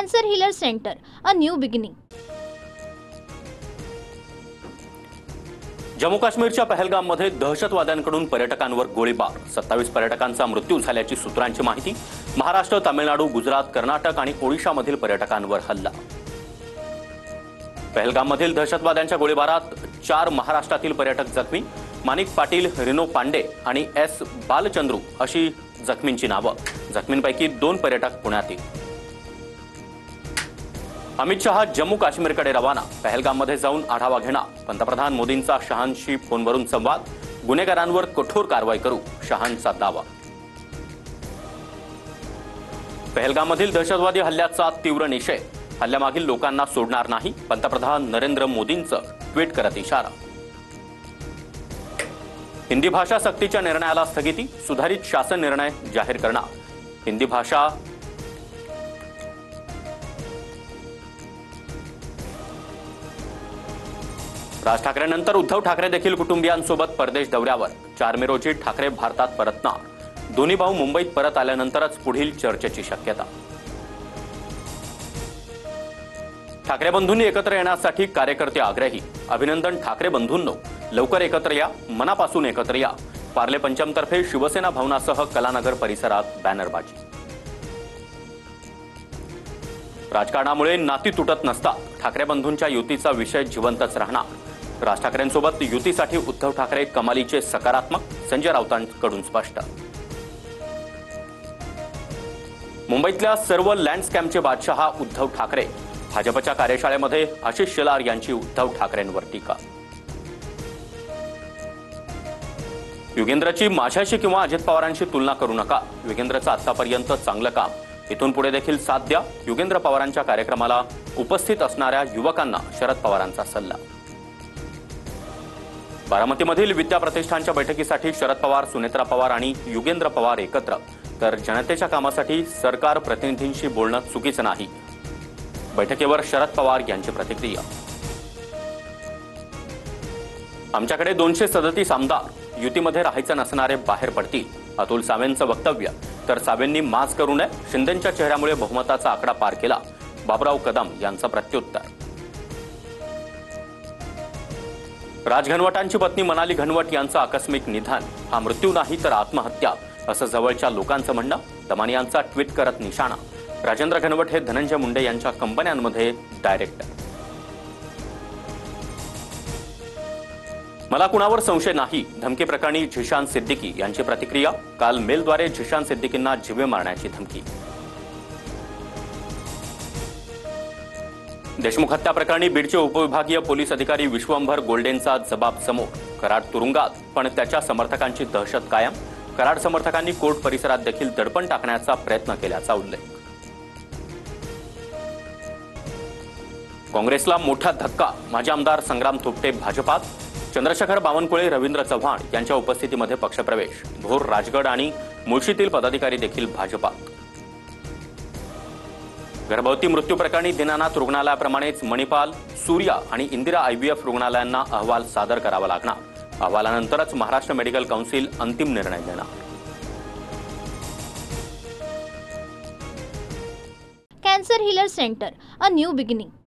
Cancer Healer Center, a new beginning. Jammu काश्मीरच्या पहलगाममध्ये दहशतवाद्यांकडून पर्यटकांवर गोळीबार, 27 पर्यटकांचा मृत्यू झाल्याची सूत्रांची माहिती. महाराष्ट्र, तामिळनाडू, गुजरात, कर्नाटक आणि ओडिशामधील पर्यटकांवर हल्ला. पहलगाममधील दहशतवाद्यांच्या गोळीबारात 4 महाराष्ट्रातील पर्यटक जखमी. माणिक पाटील, रिनो पांडे आणि एस बालचंद्रू अशी जखमींची नावं. जखमींपैकी 2 पर्यटक पुण्यातील. अमित शहा जम्मू काश्मीरकडे रवाना. पहलगाममध्ये जाऊन आढावा घेणार. पंतप्रधान मोदींचा शहांशी फोनवरून संवाद. गुन्हेगारांवर कठोर कारवाई करू, शहांचा दावा. पहलगाममधील दहशतवादी हल्ल्याचा तीव्र निषेध. हल्ल्यामागील लोकांना सोडणार नाही, पंतप्रधान नरेंद्र मोदींचं ट्विट करत इशारा. हिंदी भाषा सक्तीच्या निर्णयाला स्थगिती. सुधारित शासन निर्णय जाहीर करणार. हिंदी भाषा राज ठाकरेंनंतर उद्धव ठाकरे देखील कुटुंबियांसोबत परदेश दौऱ्यावर. 4 मे रोजी ठाकरे भारतात परतणार. दोन्ही भाऊ मुंबईत परत आल्यानंतरच पुढील चर्चेची शक्यता. ठाकरे बंधूंनी एकत्र येण्यासाठी कार्यकर्ते आग्रही. अभिनंदन ठाकरे बंधूंनो, लवकर एकत्र या, मनापासून एकत्र या. पार्ले पंचमतर्फे शिवसेना भवनासह कलानगर परिसरात बॅनरबाजी. राजकारणामुळे नाती तुटत नसतात. ठाकरे बंधूंच्या युतीचा विषय जिवंतच राहणार. राज ठाकरेंसोबत युतीसाठी उद्धव ठाकरे कमालीचे सकारात्मक. संजय राऊतांकडून स्पष्ट. मुंबईतल्या सर्व लँड स्कॅमचे बादशहा उद्धव ठाकरे. भाजपच्या कार्यशाळेमध्ये आशिष शेलार यांची उद्धव ठाकरेंवर टीका. युगेंद्रची माझ्याशी किंवा अजित पवारांशी तुलना करू नका. युगेंद्रचं आतापर्यंत चांगलं काम, इथून पुढे देखील साथ द्या. युगेंद्र पवारांच्या कार्यक्रमाला उपस्थित असणाऱ्या युवकांना शरद पवारांचा सल्ला. बारामतीमधील विद्या प्रतिष्ठानच्या बैठकीसाठी शरद पवार, सुनेत्रा पवार आणि युगेंद्र पवार एकत्र. तर जनतेच्या कामासाठी सरकार प्रतिनिधींशी बोलणं चुकीचं नाही. बैठकीवर शरद पवार यांची प्रतिक्रिया. आमच्याकडे 237 आमदार. युतीमध्ये राहायचं नसणारे बाहेर पडतील, अतुल सावेंचं वक्तव्य. तर सावेंनी माज करू नये. शिंदेंच्या चेहऱ्यामुळे बहुमताचा आकडा पार केला. बाबुराव कदम यांचं प्रत्युत्तर. राज घनवटांची पत्नी मनाली घनवट यांचं आकस्मिक निधन. हा मृत्यू नाही तर आत्महत्या, असं जवळच्या लोकांचं म्हणणं. दमानी यांचा ट्विट करत निशाणा. राजेंद्र घनवट हे धनंजय मुंडे यांच्या कंपन्यांमध्ये डायरेक्टर. मला कुणावर संशय नाही. धमकी प्रकरणी झिशान सिद्दीकी यांची प्रतिक्रिया. काल मेलद्वारे झिशान सिद्दीकींना जीवे मारण्याची धमकी. देशमुख हत्या प्रकरणी बीडचे उपविभागीय पोलीस अधिकारी विश्वंभर गोल्डेंचा जबाब समोर. कराड तुरुंगात, पण त्याच्या समर्थकांची दहशत कायम. कराड समर्थकांनी कोर्ट परिसरात देखील दडपण टाकण्याचा प्रयत्न केल्याचा उल्लेख. काँग्रेसला मोठा धक्का. माजी आमदार संग्राम थोपटे भाजपात. चंद्रशेखर बावनकुळे, रवींद्र चव्हाण यांच्या उपस्थितीमध्ये पक्षप्रवेश. भोर, राजगड आणि मुळशीतील पदाधिकारी देखील भाजपात. गर्भवती मृत्यू प्रकरणी दीनानाथ रुग्णालयाप्रमाणेच मणिपाल, सूर्या आणि इंदिरा IVF रुग्णालयांना अहवाल सादर करावा लागणार. अहवालानंतरच महाराष्ट्र मेडिकल काउन्सिल अंतिम निर्णय देणार. Cancer Healer Center, a new beginning.